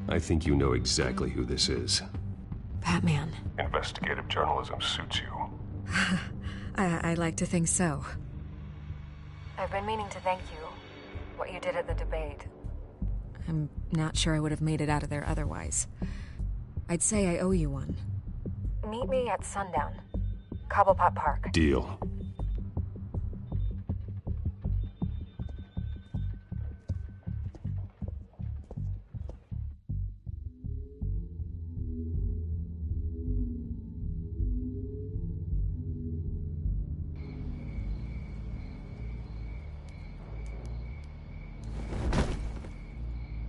I think you know exactly who this is. Batman. Investigative journalism suits you. I'd like to think so. I've been meaning to thank you. What you did at the debate. I'm not sure I would have made it out of there otherwise. I'd say I owe you one. Meet me at sundown. Cobblepot Park. Deal.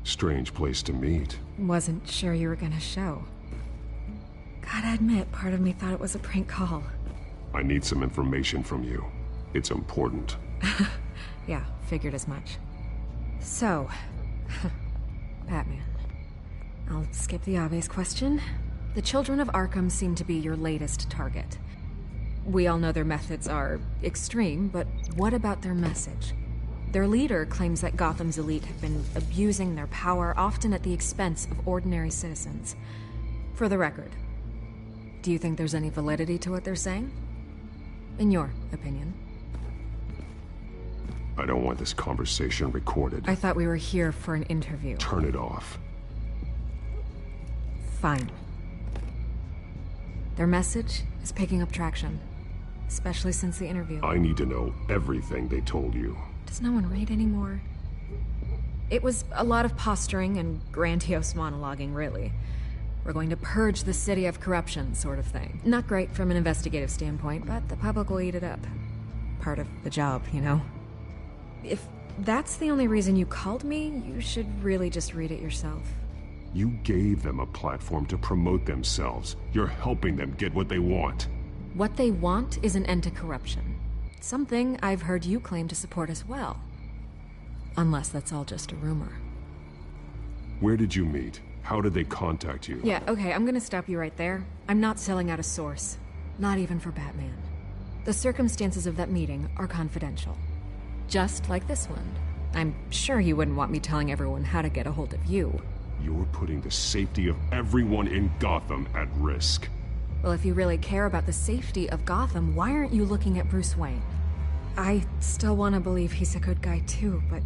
Strange place to meet. Wasn't sure you were gonna show. Gotta admit, part of me thought it was a prank call. I need some information from you. It's important. Yeah, figured as much. So, Batman. I'll skip the obvious question. The Children of Arkham seem to be your latest target. We all know their methods are extreme, but what about their message? Their leader claims that Gotham's elite have been abusing their power, often at the expense of ordinary citizens. For the record, do you think there's any validity to what they're saying? In your opinion? I don't want this conversation recorded. I thought we were here for an interview. Turn it off. Fine. Their message is picking up traction, especially since the interview. I need to know everything they told you. Does no one read anymore? It was a lot of posturing and grandiose monologuing, really. We're going to purge the city of corruption, sort of thing. Not great from an investigative standpoint, but the public will eat it up. Part of the job, you know? If that's the only reason you called me, you should really just read it yourself. You gave them a platform to promote themselves. You're helping them get what they want. What they want is an end to corruption. Something I've heard you claim to support as well. Unless that's all just a rumor. Where did you meet? How did they contact you? Yeah, okay, I'm gonna stop you right there. I'm not selling out a source. Not even for Batman. The circumstances of that meeting are confidential. Just like this one. I'm sure you wouldn't want me telling everyone how to get a hold of you. You're putting the safety of everyone in Gotham at risk. Well, if you really care about the safety of Gotham, why aren't you looking at Bruce Wayne? I still want to believe he's a good guy too, but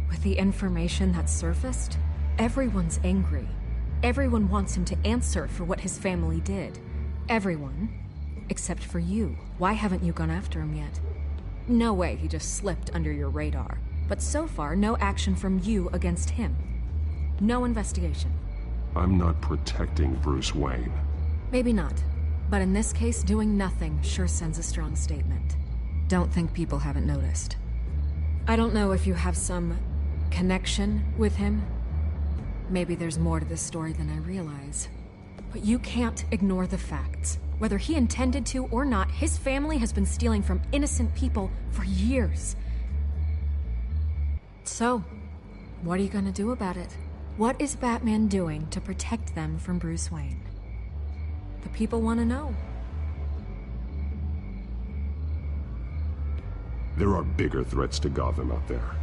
with the information that's surfaced, everyone's angry. Everyone wants him to answer for what his family did. Everyone, except for you. Why haven't you gone after him yet? No way he just slipped under your radar. But so far, no action from you against him. No investigation. I'm not protecting Bruce Wayne. Maybe not. But in this case, doing nothing sure sends a strong statement. Don't think people haven't noticed. I don't know if you have some connection with him. Maybe there's more to this story than I realize. But you can't ignore the facts. Whether he intended to or not, his family has been stealing from innocent people for years. So, what are you gonna do about it? What is Batman doing to protect them from Bruce Wayne? The people want to know. There are bigger threats to Gotham out there.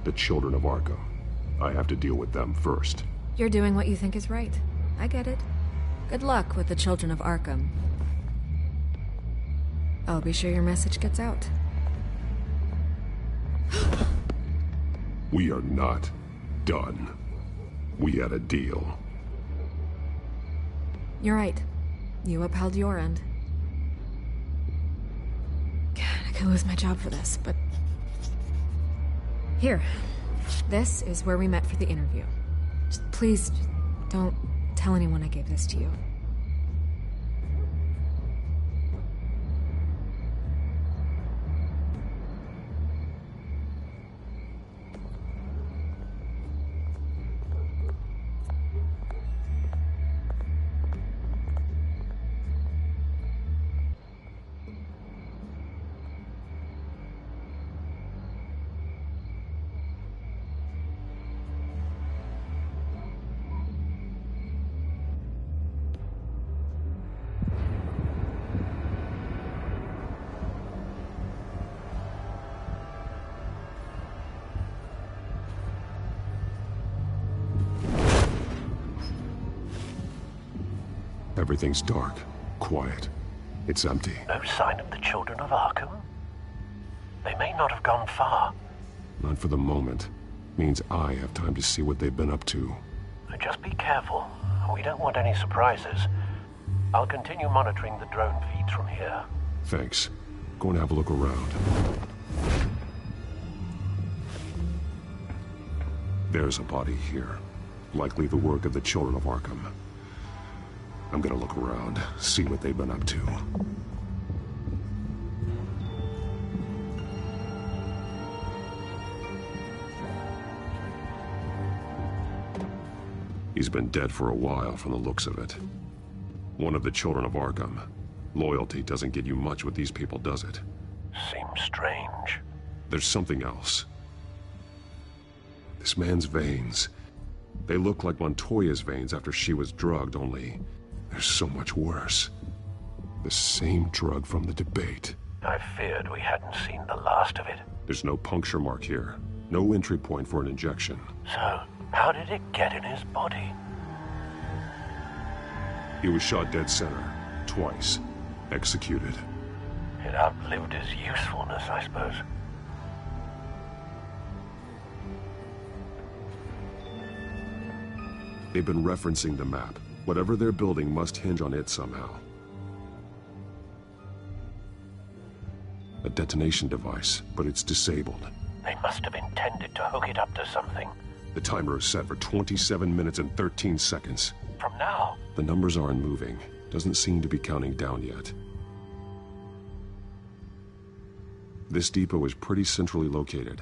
The children of Arkham. I have to deal with them first. You're doing what you think is right. I get it. Good luck with the children of Arkham. I'll be sure your message gets out. We are not done. We had a deal. You're right. You upheld your end. God, I could lose my job for this, but... Here. This is where we met for the interview. Please, don't tell anyone I gave this to you. Everything's dark, quiet. It's empty. No sign of the children of Arkham? They may not have gone far. Not for the moment. Means I have time to see what they've been up to. Just be careful. We don't want any surprises. I'll continue monitoring the drone feeds from here. Thanks. Go and have a look around. There's a body here. Likely the work of the children of Arkham. I'm gonna look around, see what they've been up to. He's been dead for a while from the looks of it. One of the children of Arkham. Loyalty doesn't get you much with these people, does it? Seems strange. There's something else. This man's veins. They look like Montoya's veins after she was drugged, only they're so much worse. The same drug from the debate. I feared we hadn't seen the last of it. There's no puncture mark here. No entry point for an injection. So, how did it get in his body? He was shot dead center. Twice. Executed. It outlived his usefulness, I suppose. They've been referencing the map. Whatever they're building must hinge on it somehow. A detonation device, but it's disabled. They must have intended to hook it up to something. The timer is set for 27 minutes and 13 seconds. From now? The numbers aren't moving. Doesn't seem to be counting down yet. This depot is pretty centrally located.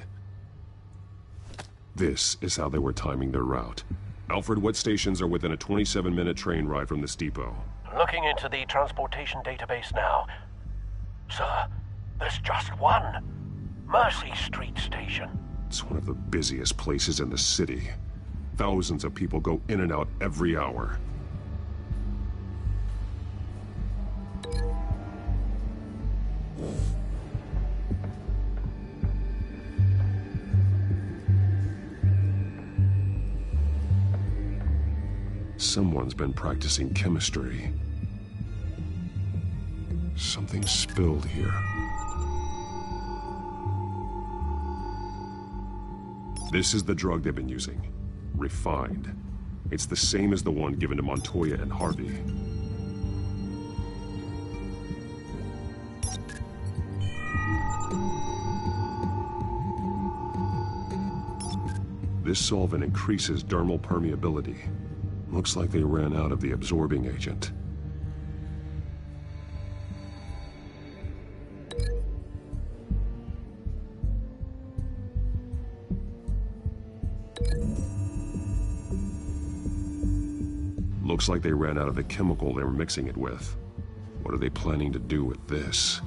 This is how they were timing their route. Alfred, what stations are within a 27-minute train ride from this depot? Looking into the transportation database now. Sir, there's just one. Mercy Street Station. It's one of the busiest places in the city. Thousands of people go in and out every hour. Someone's been practicing chemistry. Something spilled here. This is the drug they've been using. Refined. It's the same as the one given to Montoya and Harvey. This solvent increases dermal permeability. Looks like they ran out of the absorbing agent. Looks like they ran out of the chemical they were mixing it with. What are they planning to do with this?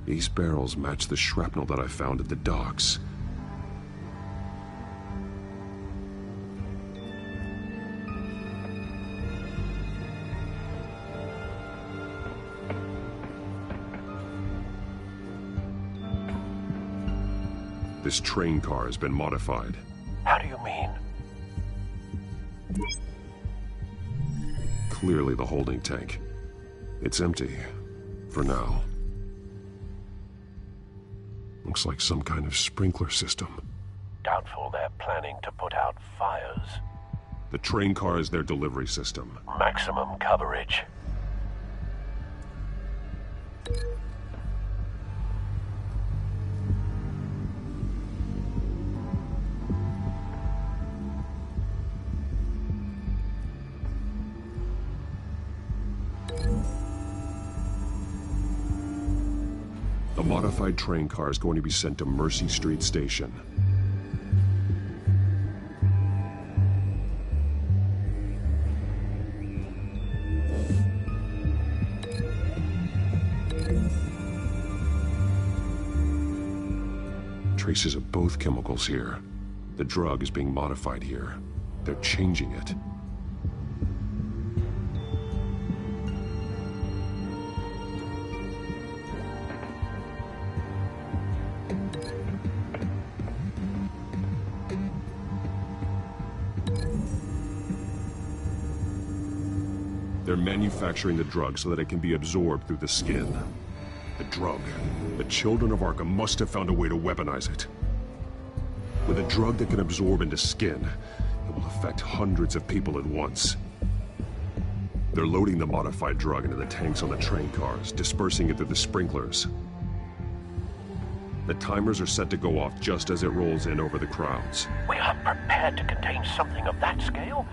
These barrels match the shrapnel that I found at the docks. This train car has been modified. How do you mean? Clearly the holding tank. It's empty. For now. Looks like some kind of sprinkler system. Doubtful they're planning to put out fires. The train car is their delivery system. Maximum coverage. The modified train car is going to be sent to Mercy Street Station. Traces of both chemicals here. The drug is being modified here. They're changing it. They're manufacturing the drug so that it can be absorbed through the skin. The drug. The children of Arkham must have found a way to weaponize it. With a drug that can absorb into skin, it will affect hundreds of people at once. They're loading the modified drug into the tanks on the train cars, dispersing it through the sprinklers. The timers are set to go off just as it rolls in over the crowds. We aren't prepared to contain something of that scale.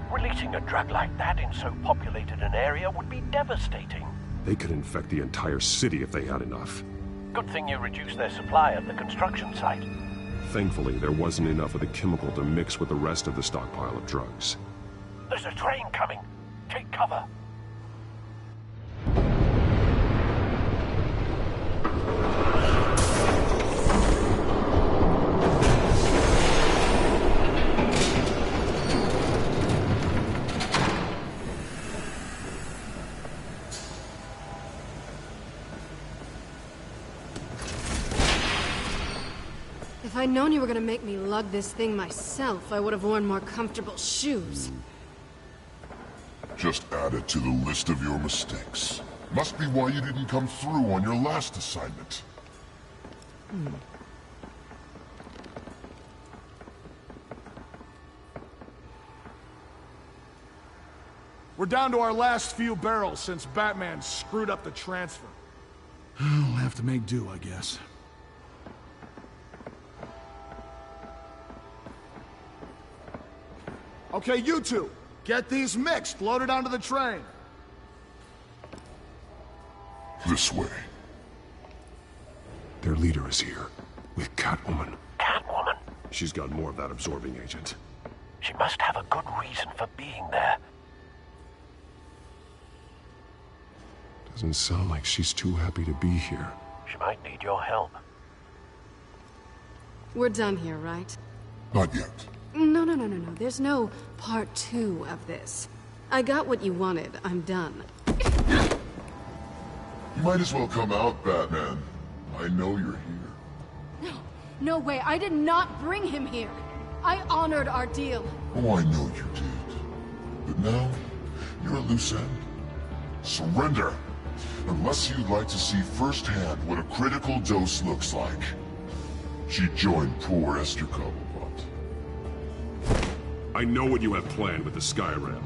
Releasing a drug like that in so populated an area would be devastating. They could infect the entire city if they had enough. Good thing you reduced their supply at the construction site. Thankfully, there wasn't enough of the chemical to mix with the rest of the stockpile of drugs. There's a train coming. Take cover. If I'd known you were gonna make me lug this thing myself, I would have worn more comfortable shoes. Just add it to the list of your mistakes. Must be why you didn't come through on your last assignment. We're down to our last few barrels since Batman screwed up the transfer. We'll have to make do, I guess. Okay, you two, get these mixed, loaded onto the train. This way. Their leader is here, with Catwoman. Catwoman? She's got more of that absorbing agent. She must have a good reason for being there. Doesn't sound like she's too happy to be here. She might need your help. We're done here, right? Not yet. No. There's no part 2 of this. I got what you wanted. I'm done. You might as well come out, Batman. I know you're here. No way. I did not bring him here. I honored our deal. Oh, I know you did. But now, you're a loose end. Surrender! Unless you'd like to see firsthand what a critical dose looks like. She joined poor Esther Cobblepot. I know what you have planned with the Skyrail.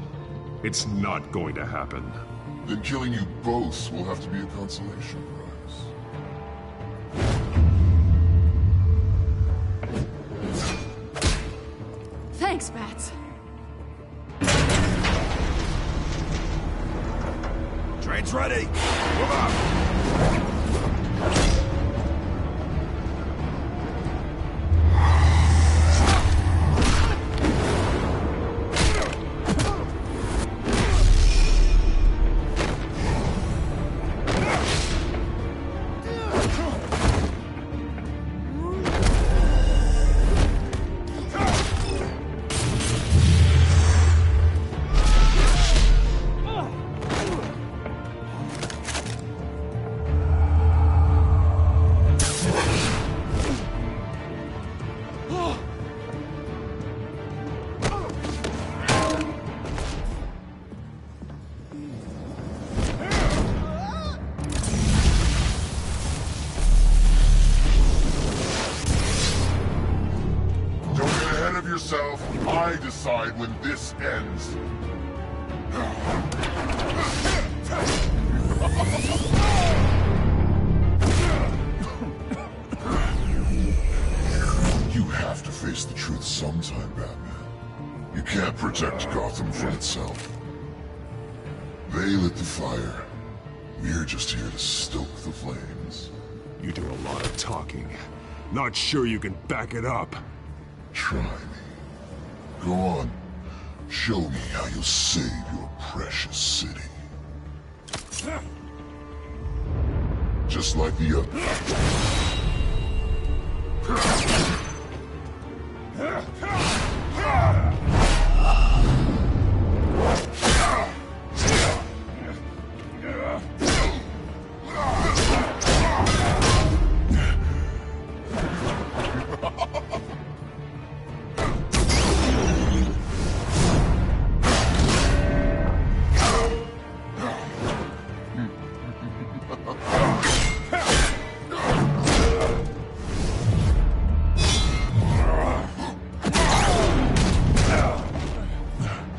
It's not going to happen. Then killing you both will have to be a consolation prize. Thanks, Bats. Train's ready. Move up. yourself. I decide when this ends. You have to face the truth sometime, Batman. You can't protect Gotham from itself. They lit the fire. We're just here to stoke the flames. You do a lot of talking. Not sure you can back it up. Try me. Go on. Show me how you'll save your precious city. Just like the others.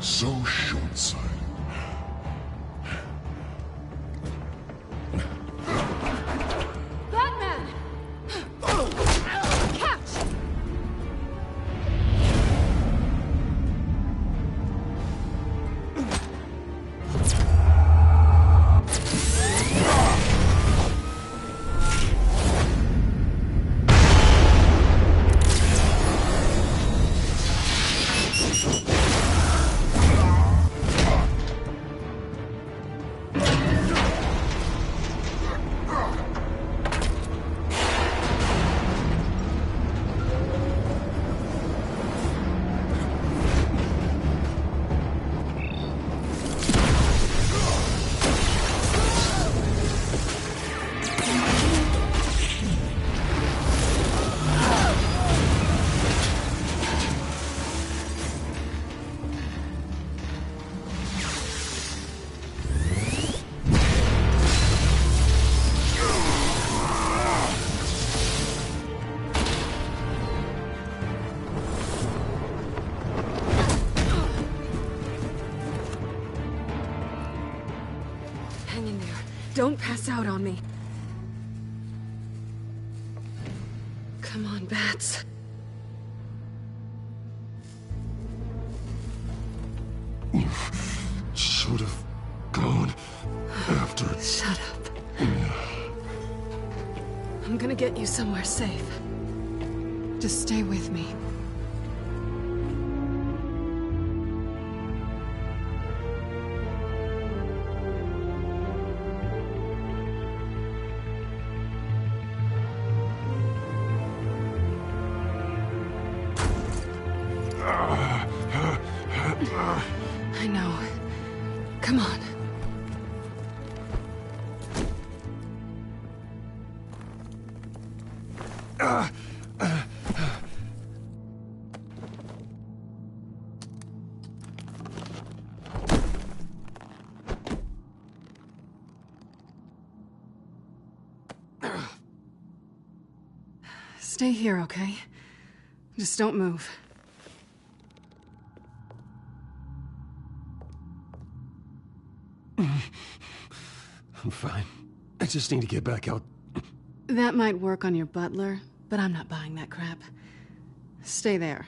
So short-sighted. Batman! Catch! Hang in there. Don't pass out on me. Come on, Bats. You should have gone after... Shut up. I'm gonna get you somewhere safe. Just stay with me. I know. Come on. Stay here, okay? Just don't move. I'm fine. I just need to get back out. That might work on your butler, but I'm not buying that crap. Stay there.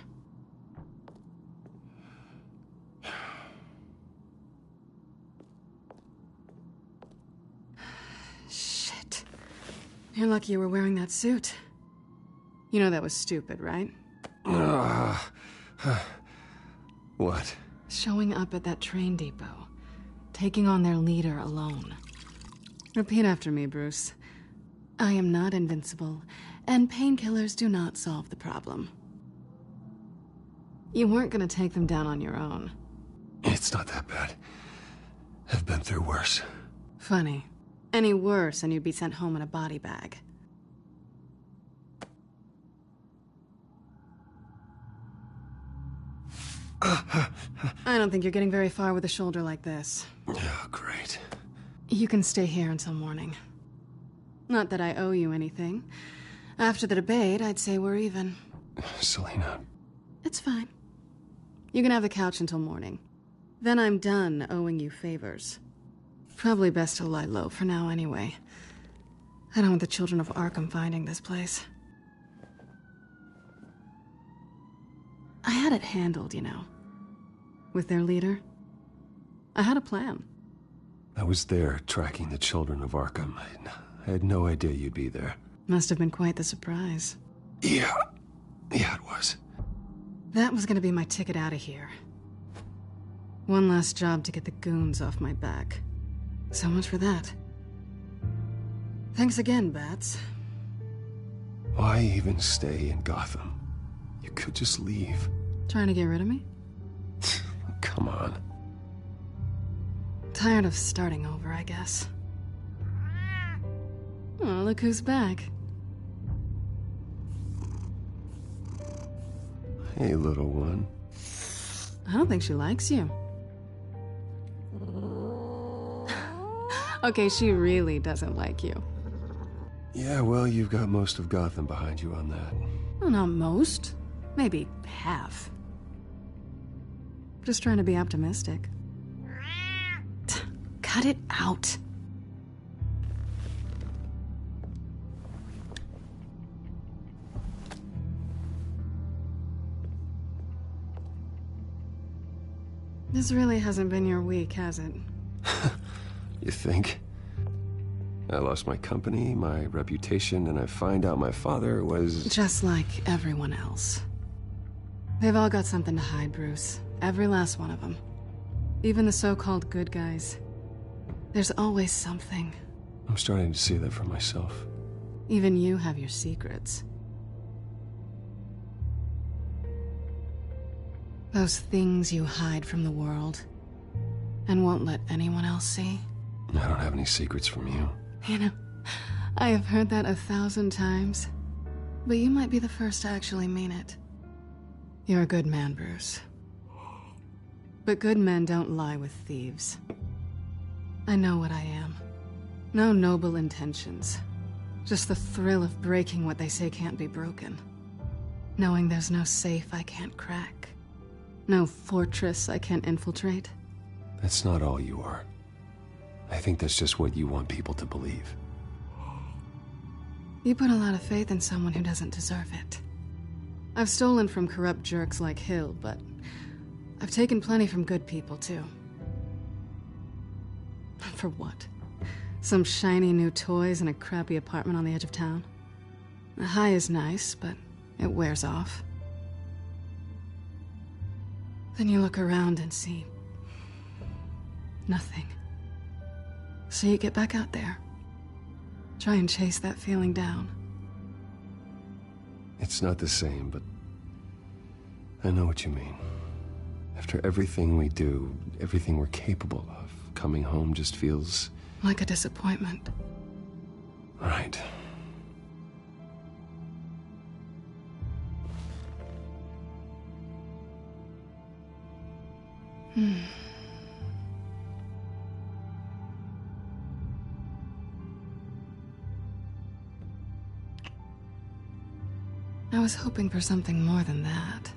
Shit. You're lucky you were wearing that suit. You know that was stupid, right? What? Showing up at that train depot. Taking on their leader alone. Repeat after me, Bruce. I am not invincible, and painkillers do not solve the problem. You weren't gonna take them down on your own. It's not that bad. I've been through worse. Funny. Any worse and you'd be sent home in a body bag. I don't think you're getting very far with a shoulder like this. Oh, great. You can stay here until morning. Not that I owe you anything. After the debate, I'd say we're even. Selena. It's fine. You can have the couch until morning. Then I'm done owing you favors. Probably best to lie low for now anyway. I don't want the children of Arkham finding this place. I had it handled, you know. With their leader. I had a plan. I was there tracking the children of Arkham. I had no idea you'd be there. Must have been quite the surprise. Yeah, it was. That was gonna be my ticket out of here. One last job to get the goons off my back. So much for that. Thanks again, Bats. Why even stay in Gotham? You could just leave. Trying to get rid of me? Come on. Tired of starting over, I guess. Oh, look who's back. Hey, little one. I don't think she likes you. Okay, she really doesn't like you. Yeah, well, you've got most of Gotham behind you on that. Well, not most. Maybe half. Just trying to be optimistic. Cut it out. This really hasn't been your week, has it? You think? I lost my company, my reputation, and I find out my father was... Just like everyone else. They've all got something to hide, Bruce. Every last one of them. Even the so-called good guys. There's always something. I'm starting to see that for myself. Even you have your secrets. Those things you hide from the world and won't let anyone else see. I don't have any secrets from you. You know, I have heard that 1,000 times, but you might be the first to actually mean it. You're a good man, Bruce. But good men don't lie with thieves. I know what I am. No noble intentions. Just the thrill of breaking what they say can't be broken. Knowing there's no safe I can't crack. No fortress I can't infiltrate. That's not all you are. I think that's just what you want people to believe. You put a lot of faith in someone who doesn't deserve it. I've stolen from corrupt jerks like Hill, but I've taken plenty from good people, too. For what? Some shiny new toys and a crappy apartment on the edge of town? A high is nice, but it wears off. Then you look around and see... nothing. So you get back out there. Try and chase that feeling down. It's not the same, but I know what you mean. After everything we do, everything we're capable of, coming home just feels... like a disappointment. Right. I was hoping for something more than that.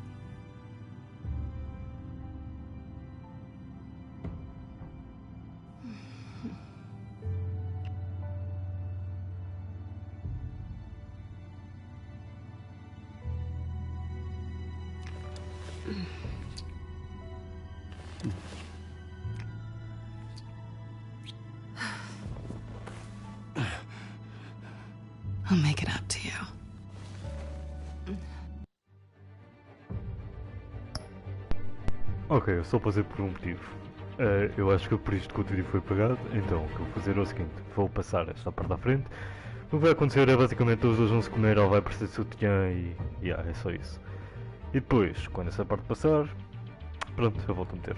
I'll make it up to you. Ok, eu só passei por um motivo. Eu acho que por isto que o vídeo foi apagado, então o que eu vou fazer é o seguinte: vou passar esta parte à frente. O que vai acontecer é basicamente os dois vão se comer, ou vai parecer sutiã e é só isso. E depois, quando essa parte passar, pronto, eu volto a meter.